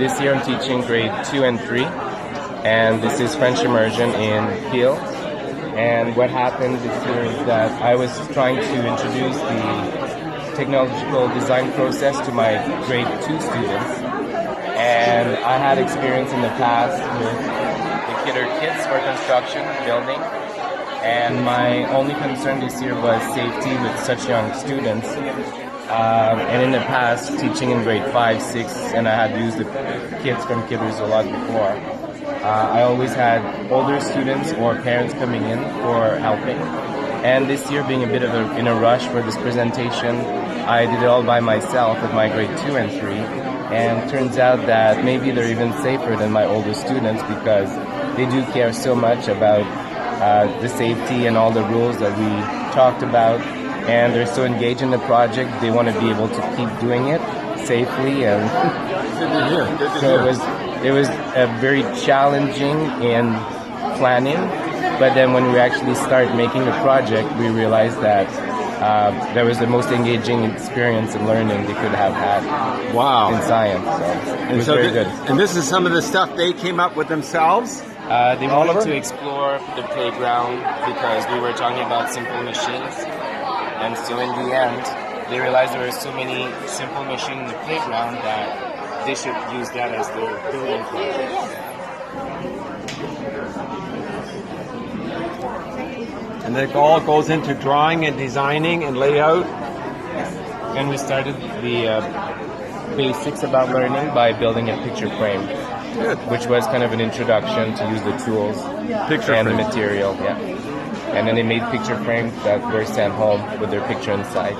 This year I'm teaching grade 2 and 3, and this is French immersion in Peel. And what happened this year is that I was trying to introduce the technological design process to my grade 2 students. And I had experience in the past with the Kidder kits for construction, building. And my only concern this year was safety with such young students. And in the past, teaching in grade 5, 6, and I had used the kits from Kidders a lot before. I always had older students or parents coming in for helping. And this year, being a bit of in a rush for this presentation, I did it all by myself with my grade 2 and 3. And turns out that maybe they're even safer than my older students because they do care so much about the safety and all the rules that we talked about. And they're so engaged in the project, they want to be able to keep doing it safely. And so it was very challenging in planning, but then when we actually start making the project, we realized that that was the most engaging experience and learning they could have had. Wow. In science. So it was very good. And this is some of the stuff they came up with themselves? They wanted to explore the playground because we were talking about simple machines. And so in the end, they realized there were so many simple machines in the playground that they should use that as their building project. And it all goes into drawing and designing and layout? And we started the basics about learning by building a picture frame. Good. Which was kind of an introduction to use the tools and the material. Yeah. And then they made picture frames that were sent home with their picture inside.